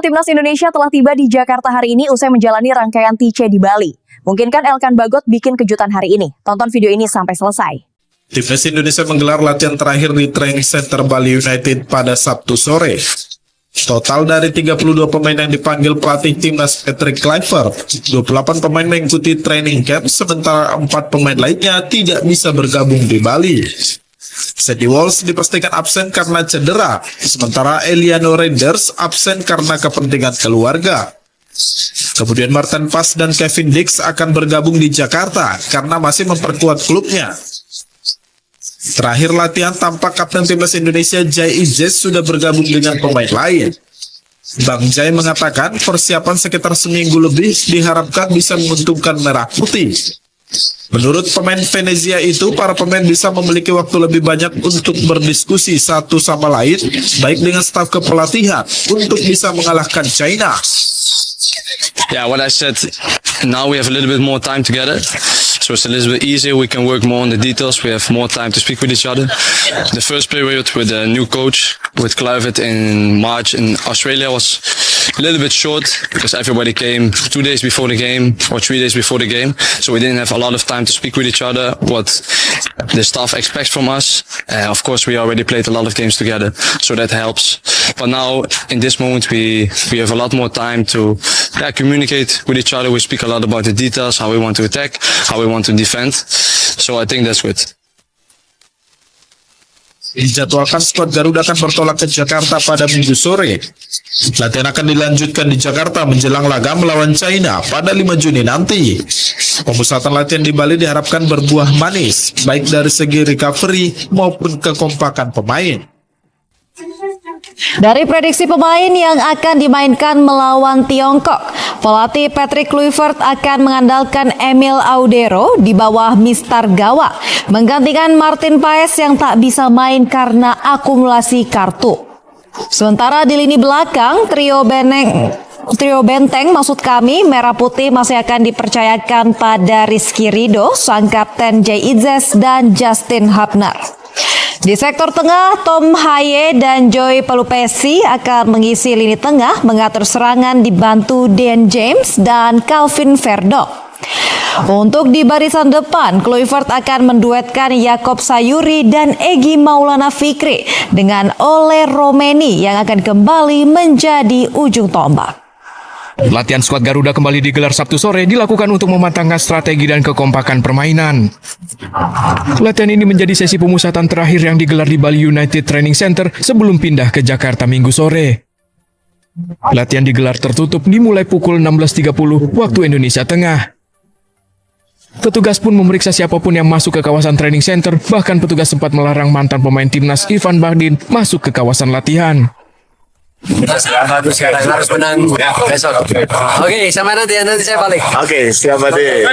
Timnas Indonesia telah tiba di Jakarta hari ini usai menjalani rangkaian TC di Bali. Mungkinkah Elkan Bagot bikin kejutan hari ini? Tonton video ini sampai selesai. Timnas Indonesia menggelar latihan terakhir di Training Center Bali United pada Sabtu sore. Total dari 32 pemain yang dipanggil pelatih Timnas Patrick Kluivert, 28 pemain mengikuti training camp, sementara 4 pemain lainnya tidak bisa bergabung di Bali. Sandy Walsh dipastikan absen karena cedera, sementara Eliano Reinders absen karena kepentingan keluarga. Kemudian Martin Pas dan Kevin Dix akan bergabung di Jakarta karena masih memperkuat klubnya. Terakhir latihan tampak Kapten Timnas Indonesia Jai Ijes sudah bergabung dengan pemain lain. Bang Jai mengatakan persiapan sekitar seminggu lebih diharapkan bisa menguntungkan Merah Putih. Menurut pemain Venezia itu, para pemain bisa memiliki waktu lebih banyak untuk berdiskusi satu sama lain, baik dengan staf kepelatihan, untuk bisa mengalahkan China. Yeah, what I said, now we have a little bit more time together. So it's a little bit easier, we can work more on the details, we have more time to speak with each other. The first period with the new coach, with Kluivert in March in Australia was a little bit short because everybody came 2 days before the game or 3 days before the game. So we didn't have a lot of time to speak with each other, what the staff expects from us. Of course, we already played a lot of games together, so that helps. But now, in this moment, we have a lot more time to communicate with each other. We speak a lot about the details, how we want to attack, how we want to defend. So I think that's good. Dijadwalkan skuad Garuda akan bertolak ke Jakarta pada Minggu sore. Latihan akan dilanjutkan di Jakarta menjelang laga melawan China pada 5 Juni nanti. Pemusatan latihan di Bali diharapkan berbuah manis, baik dari segi recovery maupun kekompakan pemain. Dari prediksi pemain yang akan dimainkan melawan Tiongkok, pelatih Patrick Kluivert akan mengandalkan Emil Audero di bawah Mister Gawang, menggantikan Martin Paes yang tak bisa main karena akumulasi kartu. Sementara di lini belakang, trio benteng maksud kami Merah Putih masih akan dipercayakan pada Rizky Ridho, sang kapten Jai Ijes dan Justin Hubner. Di sektor tengah, Tom Haye dan Joy Pelupesi akan mengisi lini tengah, mengatur serangan dibantu Dan James dan Calvin Verdonk. Untuk di barisan depan, Kluivert akan menduetkan Yakob Sayuri dan Egy Maulana Fikri dengan Ole Romeni yang akan kembali menjadi ujung tombak. Latihan skuad Garuda kembali digelar Sabtu sore dilakukan untuk mematangkan strategi dan kekompakan permainan. Latihan ini menjadi sesi pemusatan terakhir yang digelar di Bali United Training Center sebelum pindah ke Jakarta Minggu sore. Latihan digelar tertutup dimulai pukul 16.30 waktu Indonesia Tengah. Petugas pun memeriksa siapapun yang masuk ke kawasan training center, bahkan petugas sempat melarang mantan pemain timnas Ivan Bahdin masuk ke kawasan latihan. Sekarang harus menang besok. Oke, sama nanti saya balik. Oke, siap Badi.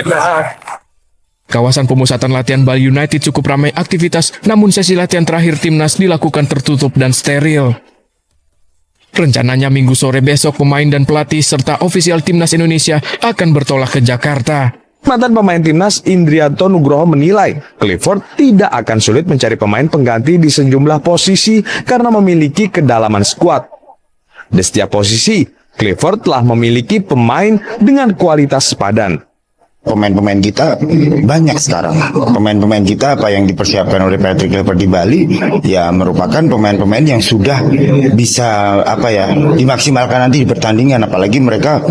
Kawasan pemusatan latihan Bali United cukup ramai aktivitas, namun sesi latihan terakhir timnas dilakukan tertutup dan steril. Rencananya Minggu sore besok pemain dan pelatih serta ofisial timnas Indonesia akan bertolak ke Jakarta. Mantan pemain timnas Indrianto Nugroho menilai Kluivert tidak akan sulit mencari pemain pengganti di sejumlah posisi karena memiliki kedalaman skuad. Di setiap posisi, Kluivert telah memiliki pemain dengan kualitas sepadan. Pemain-pemain kita banyak sekarang. Pemain-pemain kita apa yang dipersiapkan oleh Patrick Kluivert di Bali ya merupakan pemain-pemain yang sudah bisa dimaksimalkan nanti di pertandingan, apalagi mereka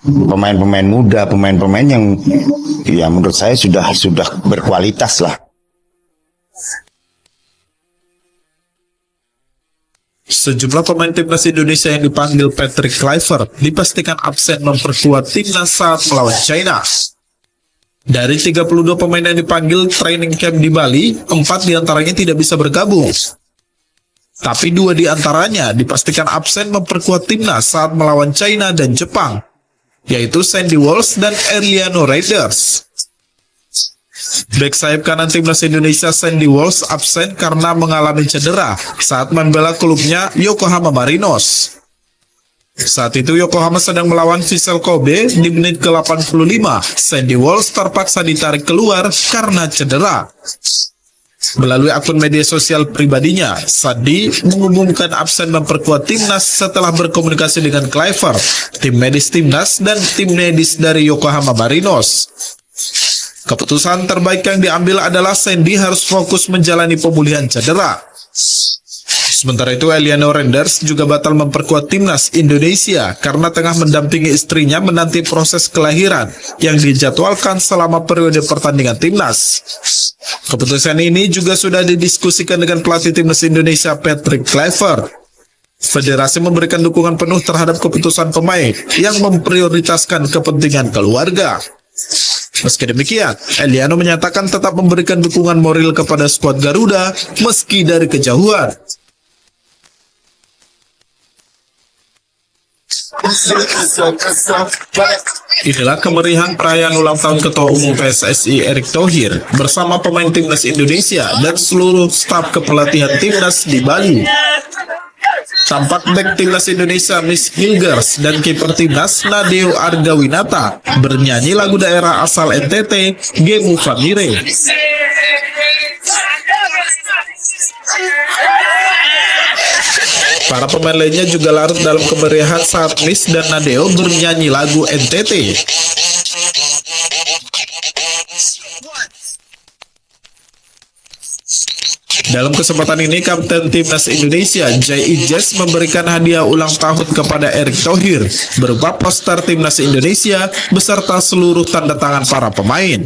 pemain-pemain muda, pemain-pemain yang ya menurut saya sudah berkualitas lah. Sejumlah pemain timnas Indonesia yang dipanggil Patrick Kluivert dipastikan absen memperkuat timnas saat melawan China. Dari 32 pemain yang dipanggil training camp di Bali, 4 diantaranya tidak bisa bergabung. Tapi 2 diantaranya dipastikan absen memperkuat timnas saat melawan China dan Jepang, yaitu Sandy Walsh dan Eliano Reinders. Bek sayap kanan timnas Indonesia Sandy Walsh absen karena mengalami cedera saat membela klubnya Yokohama Marinos. Saat itu Yokohama sedang melawan Vissel Kobe di menit ke-85. Sandy Walsh terpaksa ditarik keluar karena cedera. Melalui akun media sosial pribadinya, Sadi mengumumkan absen memperkuat timnas setelah berkomunikasi dengan Kluivert, tim medis timnas dan tim medis dari Yokohama Marinos. Keputusan terbaik yang diambil adalah Sandy harus fokus menjalani pemulihan cedera. Sementara itu, Eliano Renders juga batal memperkuat timnas Indonesia karena tengah mendampingi istrinya menanti proses kelahiran yang dijadwalkan selama periode pertandingan timnas. Keputusan ini juga sudah didiskusikan dengan pelatih timnas Indonesia Patrick Kluivert. Federasi memberikan dukungan penuh terhadap keputusan pemain yang memprioritaskan kepentingan keluarga. Meski demikian, Eliano menyatakan tetap memberikan dukungan moral kepada skuad Garuda meski dari kejauhan. Inilah kemeriahan perayaan ulang tahun Ketua Umum PSSI Erick Thohir bersama pemain timnas Indonesia dan seluruh staf kepelatihan timnas di Bali. Tampak bek timnas Indonesia Miss Hilgers dan kiper timnas Nadeo Argawinata bernyanyi lagu daerah asal NTT, Gemu Famire. Para pemain lainnya juga larut dalam kemeriahan saat Miss dan Nadeo bernyanyi lagu NTT. Dalam kesempatan ini, Kapten Timnas Indonesia Jai Ijaz memberikan hadiah ulang tahun kepada Erick Thohir berupa poster Timnas Indonesia beserta seluruh tanda tangan para pemain.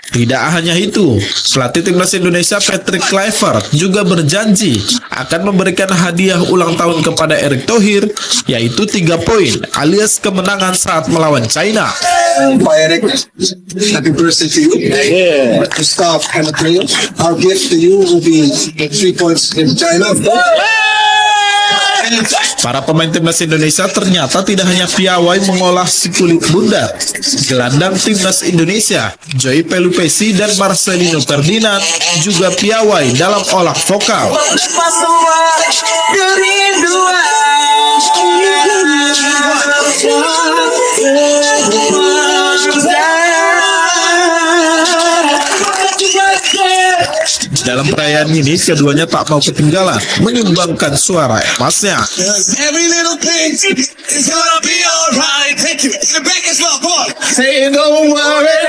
Tidak hanya itu, pelatih Timnas Indonesia Patrick Kluivert juga berjanji akan memberikan hadiah ulang tahun kepada Erick Thohir, yaitu 3 poin alias kemenangan saat melawan China. Pak Erick, happy birthday to you. Yeah. To staff and the players. Our gift to you will be 3 points in China. Para pemain timnas Indonesia ternyata tidak hanya piawai mengolah si kulit bundar. Gelandang timnas Indonesia Joy Pelupesi dan Marcelino Ferdinand juga piawai dalam olah vokal. Dalam perayaan ini, keduanya tak mau ketinggalan menyumbangkan suara emasnya. Every little thing is gonna be alright. Thank you. The back as well. Come on. Say don't worry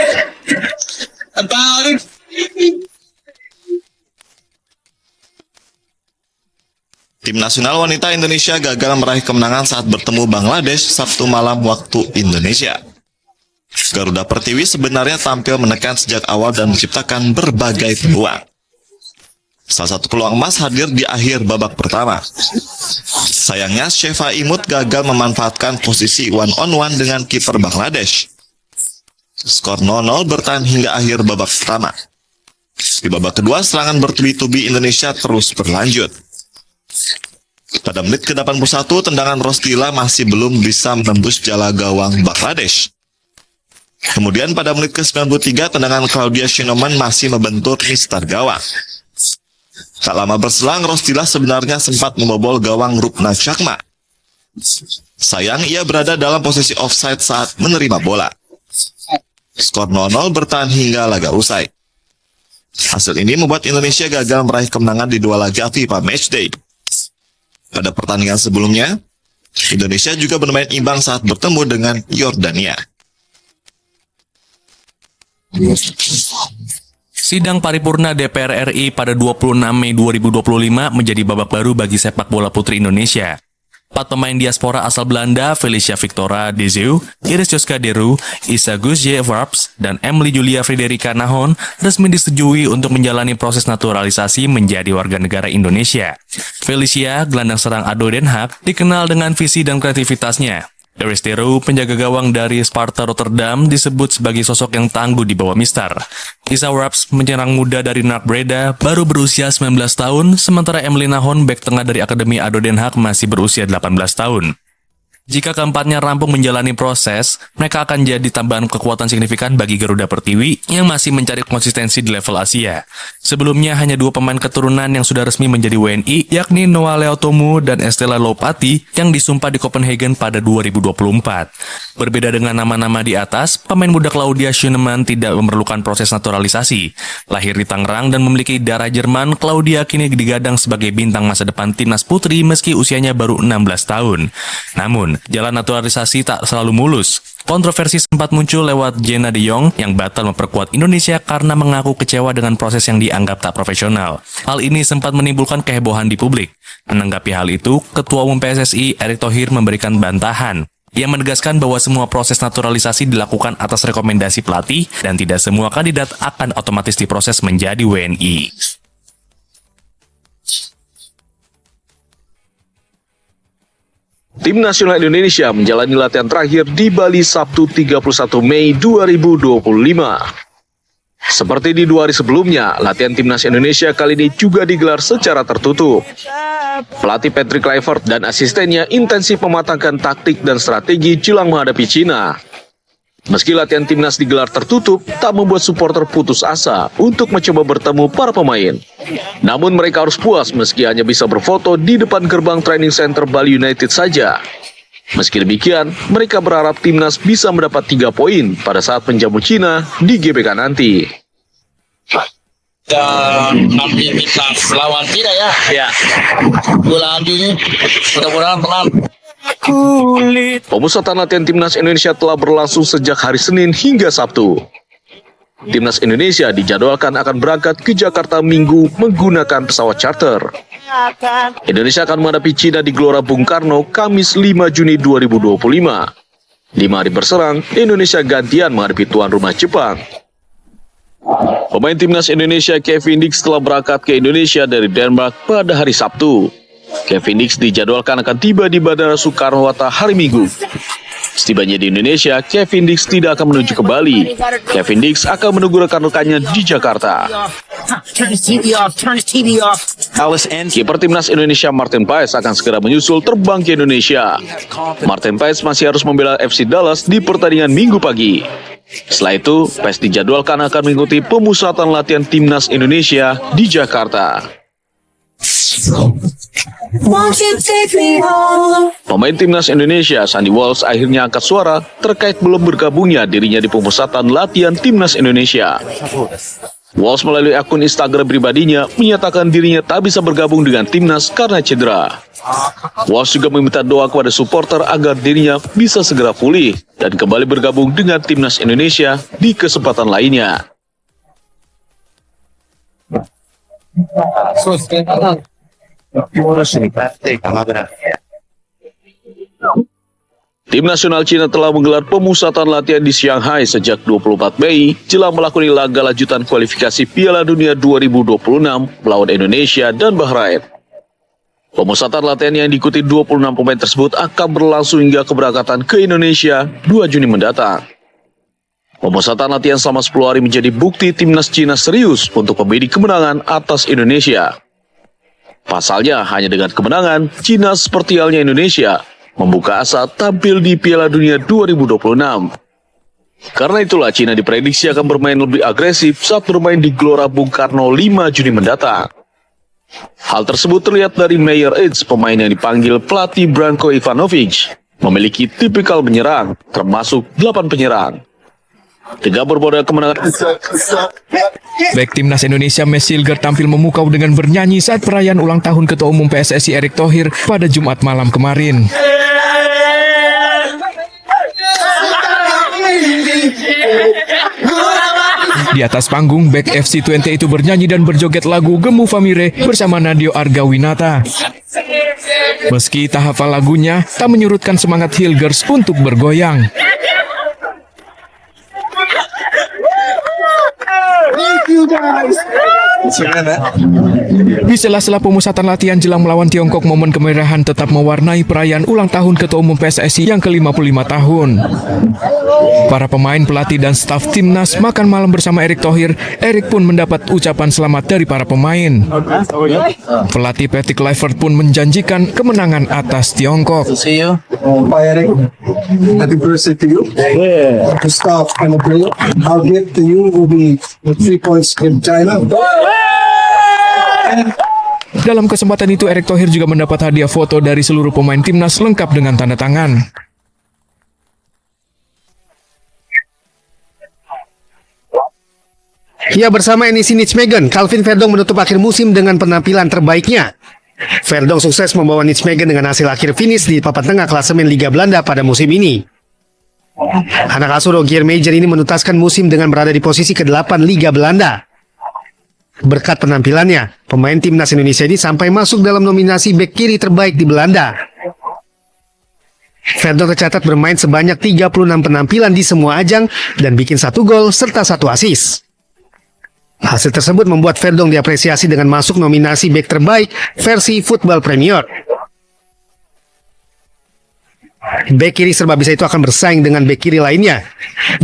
about it. Tim nasional wanita Indonesia gagal meraih kemenangan saat bertemu Bangladesh Sabtu malam waktu Indonesia. Garuda Pertiwi sebenarnya tampil menekan sejak awal dan menciptakan berbagai peluang. Salah satu peluang emas hadir di akhir babak pertama. Sayangnya, Sheva Imut gagal memanfaatkan posisi one-on-one dengan kiper Bangladesh. Skor 0-0 bertahan hingga akhir babak pertama. Di babak kedua, serangan bertubi-tubi Indonesia terus berlanjut. Pada menit ke-81, tendangan Rostila masih belum bisa menembus jala gawang Bangladesh. Kemudian pada menit ke-93, tendangan Claudia Shinoman masih membentur mistar gawang. Tak lama berselang, Rostila sebenarnya sempat membobol gawang Rupna Chakma. Sayang, ia berada dalam posisi offside saat menerima bola. Skor 0-0 bertahan hingga laga usai. Hasil ini membuat Indonesia gagal meraih kemenangan di 2 laga FIFA Matchday. Pada pertandingan sebelumnya, Indonesia juga bermain imbang saat bertemu dengan Yordania. Sidang paripurna DPR RI pada 26 Mei 2025 menjadi babak baru bagi sepak bola putri Indonesia. 4 pemain diaspora asal Belanda, Felicia Victoria de Zeeuw, Iris Joska Deru, Isa Gusje Warps, dan Emily Julia Frederica Nahon resmi disetujui untuk menjalani proses naturalisasi menjadi warga negara Indonesia. Felicia, gelandang serang ADO Den Haag, dikenal dengan visi dan kreativitasnya. Iris Deru, penjaga gawang dari Sparta Rotterdam, disebut sebagai sosok yang tangguh di bawah Mistar. Isa Warps, menyerang muda dari NAC Breda, baru berusia 19 tahun, sementara Emily Nahon, bek tengah dari Akademi ADO Den Haag, masih berusia 18 tahun. Jika keempatnya rampung menjalani proses, mereka akan jadi tambahan kekuatan signifikan bagi Garuda Pertiwi yang masih mencari konsistensi di level Asia. Sebelumnya hanya 2 pemain keturunan yang sudah resmi menjadi WNI, yakni Noah Leotomu dan Estela Lopati yang disumpah di Copenhagen pada 2024. Berbeda dengan nama-nama di atas, pemain muda Claudia Schönemann tidak memerlukan proses naturalisasi. Lahir di Tangerang dan memiliki darah Jerman, Claudia kini digadang sebagai bintang masa depan timnas putri meski usianya baru 16 tahun. Namun, jalan naturalisasi tak selalu mulus. Kontroversi sempat muncul lewat Jenna de Jong yang batal memperkuat Indonesia karena mengaku kecewa dengan proses yang dianggap tak profesional. Hal ini sempat menimbulkan kehebohan di publik. Menanggapi hal itu, Ketua Umum PSSI Erick Thohir memberikan bantahan. Ia menegaskan bahwa semua proses naturalisasi dilakukan atas rekomendasi pelatih dan tidak semua kandidat akan otomatis diproses menjadi WNI. Tim nasional Indonesia menjalani latihan terakhir di Bali Sabtu 31 Mei 2025. Seperti di 2 hari sebelumnya, latihan timnas Indonesia kali ini juga digelar secara tertutup. Pelatih Patrick Kluivert dan asistennya intensif mematangkan taktik dan strategi jelang menghadapi Cina. Meski latihan timnas digelar tertutup, tak membuat supporter putus asa untuk mencoba bertemu para pemain. Namun mereka harus puas meski hanya bisa berfoto di depan gerbang training center Bali United saja. Meski demikian, mereka berharap timnas bisa mendapat 3 poin pada saat menjamu Cina di GBK nanti. Dan nanti kita lawan Cina ya. Ya. Bulan Juni, mudah-mudahan tenang. Pemusatan latihan timnas Indonesia telah berlangsung sejak hari Senin hingga Sabtu. Timnas Indonesia dijadwalkan akan berangkat ke Jakarta Minggu menggunakan pesawat charter. Indonesia akan menghadapi Cina di Gelora Bung Karno Kamis 5 Juni 2025. 5 hari berserang, Indonesia gantian menghadapi tuan rumah Jepang. Pemain timnas Indonesia Kevin Dix telah berangkat ke Indonesia dari Denmark pada hari Sabtu. Kevin Dix dijadwalkan akan tiba di Bandara Soekarno-Hatta hari Minggu. Setibanya di Indonesia, Kevin Dix tidak akan menuju ke Bali. Kevin Dix akan menunggu rekan-rekannya di Jakarta. Kiper timnas Indonesia Martin Paes akan segera menyusul terbang ke Indonesia. Martin Paes masih harus membela FC Dallas di pertandingan Minggu pagi. Setelah itu, Paes dijadwalkan akan mengikuti pemusatan latihan timnas Indonesia di Jakarta. Pemain timnas Indonesia Sandy Walsh akhirnya angkat suara terkait belum bergabungnya dirinya di pemusatan latihan timnas Indonesia. Walsh melalui akun Instagram pribadinya menyatakan dirinya tak bisa bergabung dengan timnas karena cedera. Walsh juga meminta doa kepada supporter agar dirinya bisa segera pulih dan kembali bergabung dengan timnas Indonesia di kesempatan lainnya. Tim nasional Cina telah menggelar pemusatan latihan di Shanghai sejak 24 Mei jelang melakoni laga lanjutan kualifikasi Piala Dunia 2026 melawan Indonesia dan Bahrain. Pemusatan latihan yang diikuti 26 pemain tersebut akan berlangsung hingga keberangkatan ke Indonesia 2 Juni mendatang. Pemusatan latihan selama 10 hari menjadi bukti timnas Cina serius untuk membidik kemenangan atas Indonesia. Pasalnya, hanya dengan kemenangan, Cina seperti halnya Indonesia membuka asa tampil di Piala Dunia 2026. Karena itulah Cina diprediksi akan bermain lebih agresif saat bermain di Gelora Bung Karno 5 Juni mendatang. Hal tersebut terlihat dari Meyer Eads, pemain yang dipanggil pelatih Branko Ivanovic, memiliki tipikal menyerang, termasuk 8 penyerang. Dengan bermodal kemenangan, Bek timnas Indonesia Messi Hilger tampil memukau dengan bernyanyi saat perayaan ulang tahun Ketua Umum PSSI Erick Thohir pada Jumat malam kemarin. Di atas panggung, bek FC20 itu bernyanyi dan berjoget lagu Gemu Famire bersama Nadio Argawinata. Meski tak hafal lagunya, tak menyurutkan semangat Hilgers untuk bergoyang. Thank you guys. Di sela-sela pemusatan latihan jelang melawan Tiongkok, momen kemerahan tetap mewarnai perayaan ulang tahun Ketua Umum PSSI yang ke-55 tahun. Para pemain, pelatih, dan staf timnas makan malam bersama Erick Thohir. Erick pun mendapat ucapan selamat dari para pemain. Pelatih Patrick Kluivert pun menjanjikan kemenangan atas Tiongkok. Pak Erick, happy birthday to you. The staff and the player. Our gift to you will be 3 points in China. Dalam kesempatan itu, Erick Thohir juga mendapat hadiah foto dari seluruh pemain timnas lengkap dengan tanda tangan. Ya, bersama Enissi Nijmegen, Calvin Verdong menutup akhir musim dengan penampilan terbaiknya. Verdong sukses membawa Nijmegen dengan hasil akhir finish di papan tengah klasemen Liga Belanda pada musim ini. Anak asuh Rogier Meijer ini menuntaskan musim dengan berada di posisi ke-8 Liga Belanda. Berkat penampilannya, pemain timnas Indonesia ini sampai masuk dalam nominasi bek kiri terbaik di Belanda. Verdong tercatat bermain sebanyak 36 penampilan di semua ajang dan bikin 1 gol serta 1 assist. Hasil tersebut membuat Verdong diapresiasi dengan masuk nominasi bek terbaik versi Football Premier. Bek kiri serba bisa itu akan bersaing dengan bek kiri lainnya,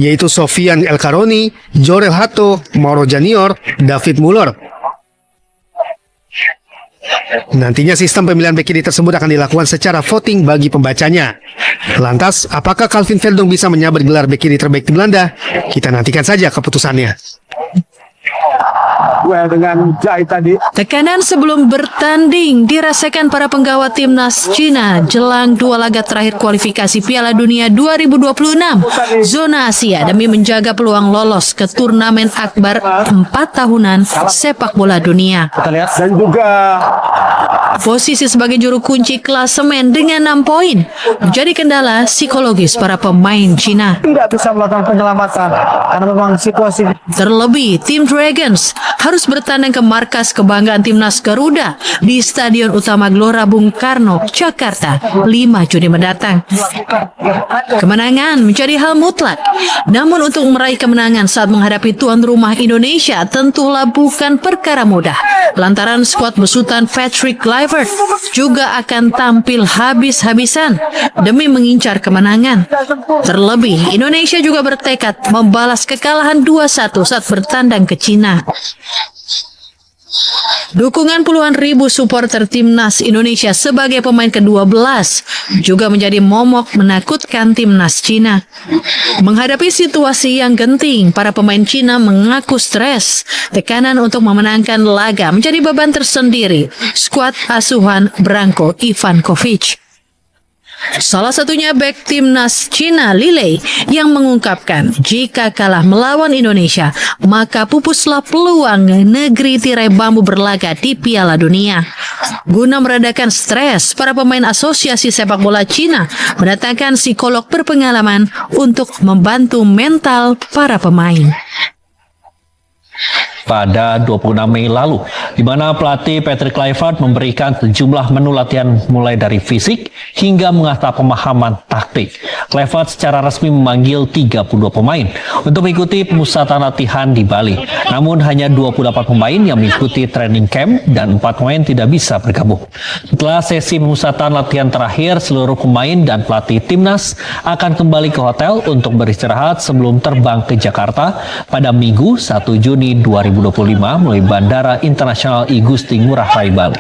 yaitu Sofian El Karoni, Jorel Hato, Mauro Janior, David Muller. Nantinya sistem pemilihan bek kiri tersebut akan dilakukan secara voting bagi pembacanya. Lantas, apakah Calvin Verdong bisa menyabet gelar bek kiri terbaik di Belanda? Kita nantikan saja keputusannya. Dengan Jai tadi. Tekanan sebelum bertanding dirasakan para penggawa timnas Cina jelang 2 laga terakhir kualifikasi Piala Dunia 2026 zona Asia demi menjaga peluang lolos ke turnamen akbar 4 tahunan sepak bola dunia. Kita lihat dan juga posisi sebagai juru kunci klasemen dengan 6 poin menjadi kendala psikologis para pemain Cina. Tidak bisa melakukan penyelamatan karena memang situasi. Terlebih, tim Dragons harus bertandang ke markas kebanggaan timnas Garuda di Stadion Utama Gelora Bung Karno, Jakarta, 5 Juni mendatang. Kemenangan menjadi hal mutlak. Namun untuk meraih kemenangan saat menghadapi tuan rumah Indonesia tentulah bukan perkara mudah. Lantaran skuad besutan Patrick Kluivert juga akan tampil habis-habisan demi mengincar kemenangan. Terlebih, Indonesia juga bertekad membalas kekalahan 2-1 saat bertandang ke Cina. Dukungan puluhan ribu supporter timnas Indonesia sebagai pemain ke-12 juga menjadi momok menakutkan timnas Cina. Menghadapi situasi yang genting, para pemain Cina mengaku stres. Tekanan untuk memenangkan laga menjadi beban tersendiri skuad asuhan Branko Ivankovic. Salah satunya bek timnas Cina Li Lei yang mengungkapkan jika kalah melawan Indonesia maka pupuslah peluang negeri tirai bambu berlaga di Piala Dunia. Guna meredakan stres, para pemain Asosiasi Sepak Bola Cina mendatangkan psikolog berpengalaman untuk membantu mental para pemain. Pada 26 Mei lalu, di mana pelatih Patrick Kluivert memberikan sejumlah menu latihan mulai dari fisik hingga mengasah pemahaman taktik. Kluivert secara resmi memanggil 32 pemain untuk mengikuti pemusatan latihan di Bali. Namun hanya 28 pemain yang mengikuti training camp dan 4 pemain tidak bisa bergabung. Setelah sesi pemusatan latihan terakhir, seluruh pemain dan pelatih timnas akan kembali ke hotel untuk beristirahat sebelum terbang ke Jakarta pada Minggu 1 Juni 2025 melalui Bandara Internasional I Gusti Ngurah Rai Bali.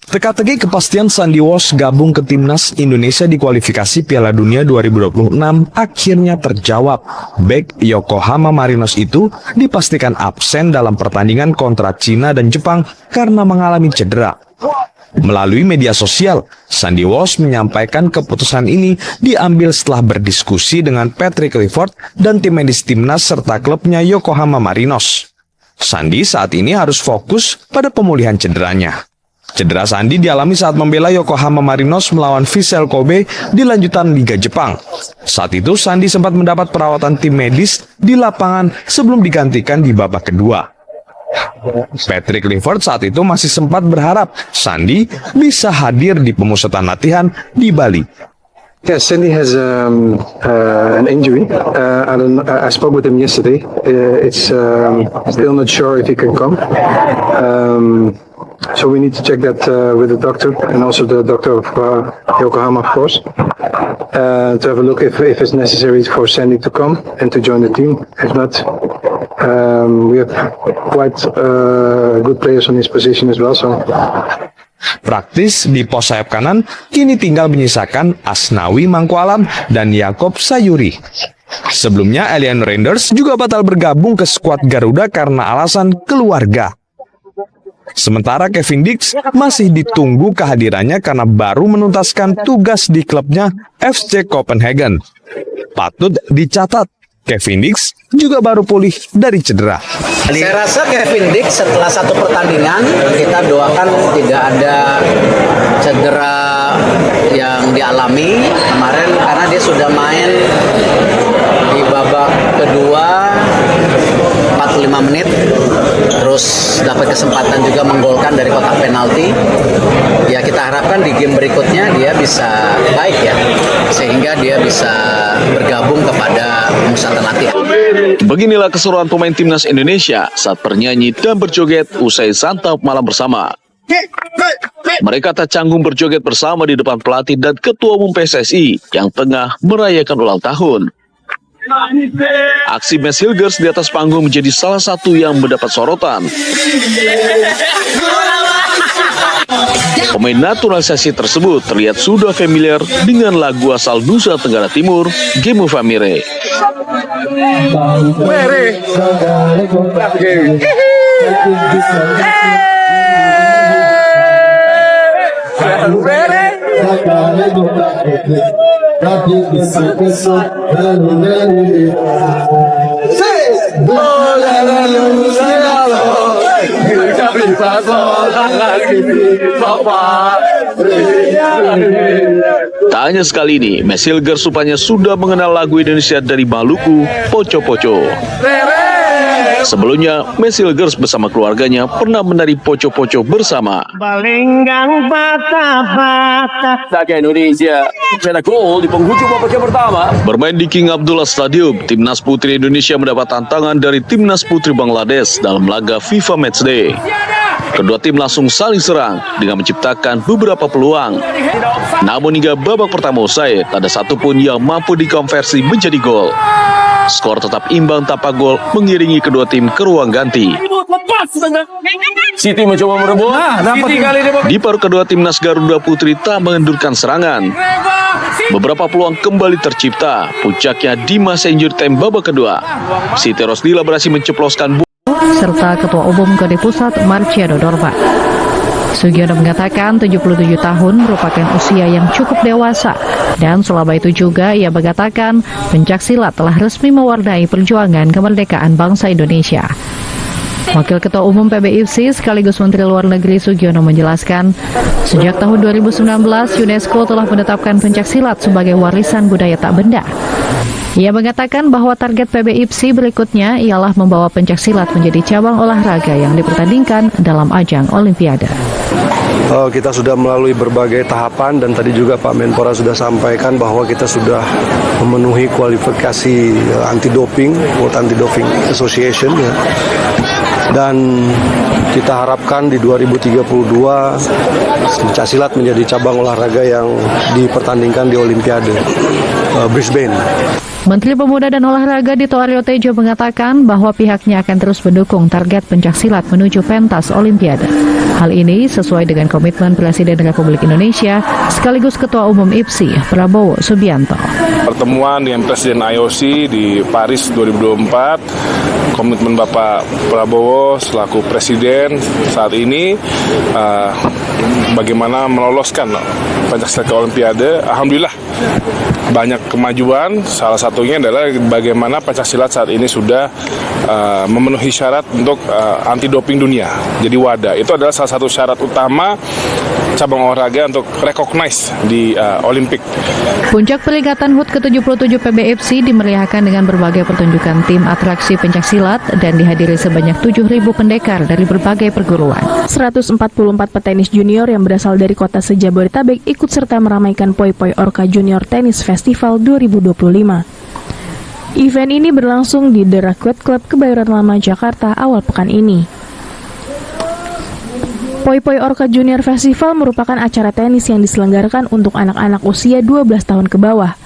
Teka-teki kepastian Sandy Walsh gabung ke timnas Indonesia di kualifikasi Piala Dunia 2026 akhirnya terjawab. Bek Yokohama Marinos itu dipastikan absen dalam pertandingan kontra Cina dan Jepang karena mengalami cedera. Melalui media sosial, Sandy Walsh menyampaikan keputusan ini diambil setelah berdiskusi dengan Patrick Kluivert dan tim medis timnas serta klubnya Yokohama Marinos. Sandy saat ini harus fokus pada pemulihan cederanya. Cedera Sandy dialami saat membela Yokohama Marinos melawan Vissel Kobe di lanjutan Liga Jepang. Saat itu Sandy sempat mendapat perawatan tim medis di lapangan sebelum digantikan di babak kedua. Patrick Kluivert saat itu masih sempat berharap Sandi bisa hadir di pemusatan latihan di Bali. Yeah, Sandy has an injury. I spoke with him yesterday. It's still not sure if he can come. So we need to check that with the doctor and also the doctor of Yokohama, of course, to have a look if it's necessary for Sandy to come and to join the team. If not, we have quite good players on his position as well. So. Praktis di pos sayap kanan kini tinggal menyisakan Asnawi Mangkualam dan Yakob Sayuri. Sebelumnya Elian Reinders juga batal bergabung ke skuad Garuda karena alasan keluarga. Sementara Kevin Dix masih ditunggu kehadirannya karena baru menuntaskan tugas di klubnya FC Copenhagen. Patut dicatat, Kevin Dix juga baru pulih dari cedera. Saya rasa Kevin Dix setelah satu pertandingan kita doakan tidak ada cedera yang dialami kemarin karena dia sudah main di babak kedua 45 menit terus dapat kesempatan juga menggolkan dari kotak penalti. Ya kita harapkan di game berikutnya dia bisa baik ya sehingga dia bisa bergabung kepada pemusatan latihan. Beginilah keseruan pemain timnas Indonesia saat bernyanyi dan berjoget usai santap malam bersama. Mereka tak canggung berjoget bersama di depan pelatih dan Ketua Umum PSSI yang tengah merayakan ulang tahun. Aksi Mads Hilgers di atas panggung menjadi salah satu yang mendapat sorotan. Pemain naturalisasi tersebut terlihat sudah familiar dengan lagu asal Nusa Tenggara Timur, Game of Amire. Tak hanya sekali ini, Mads Hilgers rupanya sudah mengenal lagu Indonesia dari Maluku, Poco Poco. Sebelumnya, Mads Hilgers bersama keluarganya pernah menari Poco Poco bersama. Balenggang bata-bata Saga Indonesia cetak gol di penghujung babak yang pertama. Bermain di King Abdullah Stadium, Timnas Putri Indonesia mendapat tantangan dari Timnas Putri Bangladesh dalam laga FIFA Matchday. Kedua tim langsung saling serang dengan menciptakan beberapa peluang. Namun hingga babak pertama usai, tak ada satupun yang mampu dikonversi menjadi gol. Skor tetap imbang tanpa gol mengiringi kedua tim ke ruang ganti. Siti mencoba merebut. Di paruh kedua timnas Garuda Putri tak mengendurkan serangan. Beberapa peluang kembali tercipta, puncaknya di masa injury time babak kedua. Siti Rosdila berhasil menceploskan serta Ketua Umum KD Pusat Marciano Dorba. Sugiono mengatakan 77 tahun merupakan usia yang cukup dewasa dan selama itu juga ia mengatakan pencaksilat telah resmi mewarnai perjuangan kemerdekaan bangsa Indonesia. Wakil Ketua Umum PBIFC sekaligus Menteri Luar Negeri Sugiono menjelaskan, sejak tahun 2019 UNESCO telah menetapkan pencaksilat sebagai warisan budaya tak benda. Ia mengatakan bahwa target PBIFC berikutnya ialah membawa pencaksilat menjadi cabang olahraga yang dipertandingkan dalam ajang Olimpiade. Kita sudah melalui berbagai tahapan dan tadi juga Pak Menpora sudah sampaikan bahwa kita sudah memenuhi kualifikasi anti-doping, World Anti-Doping Association ya. Dan kita harapkan di 2032 pencaksilat menjadi cabang olahraga yang dipertandingkan di Olimpiade Brisbane. Menteri Pemuda dan Olahraga Dito Aryo Tejo mengatakan bahwa pihaknya akan terus mendukung target pencaksilat menuju pentas Olimpiade. Hal ini sesuai dengan komitmen Presiden Republik Indonesia sekaligus Ketua Umum IPSI Prabowo Subianto. Pertemuan dengan Presiden IOC di Paris 2024, komitmen Bapak Prabowo selaku Presiden saat ini bagaimana meloloskan pencaksilat ke Olimpiade. Alhamdulillah banyak kemajuan, salah satunya adalah bagaimana pencaksilat saat ini sudah memenuhi syarat untuk anti doping dunia. Jadi WADA itu adalah salah satu syarat utama cabang olahraga untuk recognize di Olimpik. Puncak peringatan HUT ke-77 PBFC dimeriahkan dengan berbagai pertunjukan tim atraksi pencaksilat dan dihadiri sebanyak 7.000 pendekar dari berbagai perguruan. 144 petenis junior yang berasal dari kota se-Jabodetabek ikut serta meramaikan Poi Poi Orca Junior Tennis Festival 2025. Event ini berlangsung di The Racquet Club Kebayoran Lama, Jakarta awal pekan ini. Poi Poi Orca Junior Festival merupakan acara tenis yang diselenggarakan untuk anak-anak usia 12 tahun ke bawah.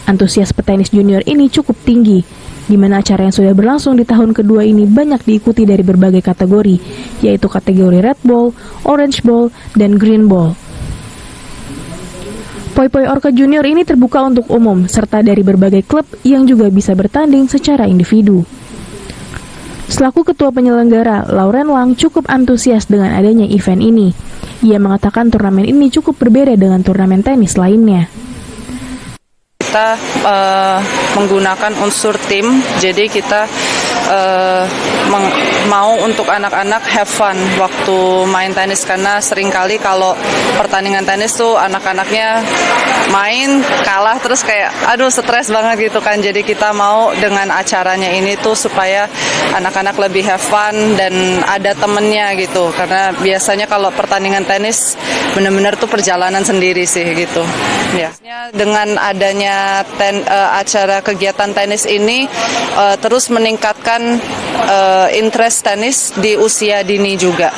Antusias petenis junior ini cukup tinggi, di mana acara yang sudah berlangsung di tahun kedua ini banyak diikuti dari berbagai kategori, yaitu kategori Red Ball, Orange Ball, dan Green Ball. Poi Poi Orca Junior ini terbuka untuk umum, serta dari berbagai klub yang juga bisa bertanding secara individu. Selaku ketua penyelenggara, Lauren Wang cukup antusias dengan adanya event ini. Ia mengatakan turnamen ini cukup berbeda dengan turnamen tenis lainnya. Kita menggunakan unsur tim, jadi kita mau untuk anak-anak have fun waktu main tenis, karena seringkali kalau pertandingan tenis tuh anak-anaknya main kalah terus kayak aduh stres banget gitu kan. Jadi kita mau dengan acaranya ini tuh supaya anak-anak lebih have fun dan ada temennya gitu, karena biasanya kalau pertandingan tenis benar-benar tuh perjalanan sendiri sih gitu ya. Dengan adanya acara kegiatan tenis ini terus meningkatkan interest tenis di usia dini juga.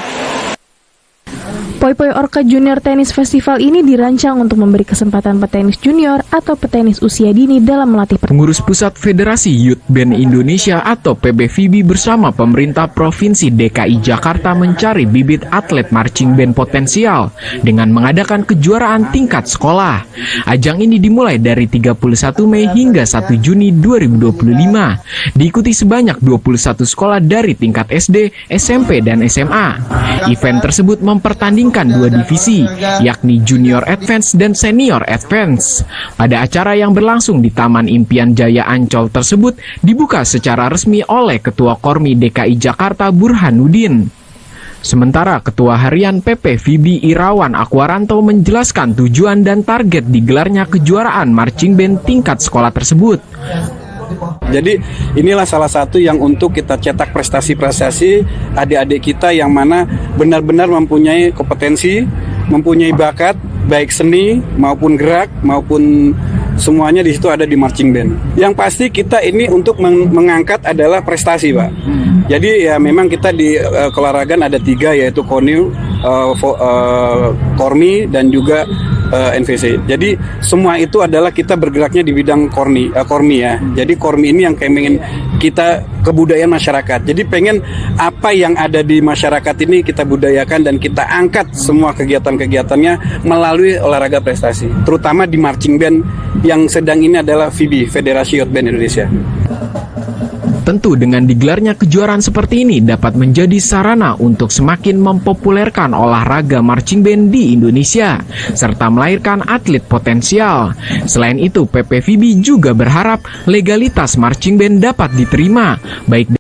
Poi Poi Orca Junior Tennis Festival ini dirancang untuk memberi kesempatan petenis junior atau petenis usia dini dalam melatih. Pengurus Pusat Federasi Youth Band Indonesia atau PBVB bersama pemerintah Provinsi DKI Jakarta mencari bibit atlet marching band potensial dengan mengadakan kejuaraan tingkat sekolah. Ajang ini dimulai dari 31 Mei hingga 1 Juni 2025. Diikuti sebanyak 21 sekolah dari tingkat SD, SMP, dan SMA. Event tersebut mempertandingkan dua divisi, yakni Junior Advance dan Senior Advance. Pada acara yang berlangsung di Taman Impian Jaya Ancol tersebut dibuka secara resmi oleh Ketua Kormi DKI Jakarta Burhanuddin. Sementara Ketua Harian PPVB Irawan Akwaranto menjelaskan tujuan dan target digelarnya kejuaraan marching band tingkat sekolah tersebut. Jadi inilah salah satu yang untuk kita cetak prestasi-prestasi adik-adik kita yang mana benar-benar mempunyai kompetensi, mempunyai bakat, baik seni maupun gerak maupun semuanya di situ ada di marching band. Yang pasti kita ini untuk mengangkat adalah prestasi, Pak. Jadi ya memang kita di keolahragaan ada 3, yaitu KONIL, Kormi dan juga NVC. Jadi semua itu adalah kita bergeraknya di bidang Kormi ya. Jadi Kormi ini yang pengen kita kebudayaan masyarakat. Jadi pengen apa yang ada di masyarakat ini kita budayakan dan kita angkat semua kegiatan-kegiatannya melalui olahraga prestasi. Terutama di marching band yang sedang ini adalah FIBI, Federasi Youth Band Indonesia. Tentu dengan digelarnya kejuaraan seperti ini dapat menjadi sarana untuk semakin mempopulerkan olahraga marching band di Indonesia, serta melahirkan atlet potensial. Selain itu, PPVB juga berharap legalitas marching band dapat diterima, baik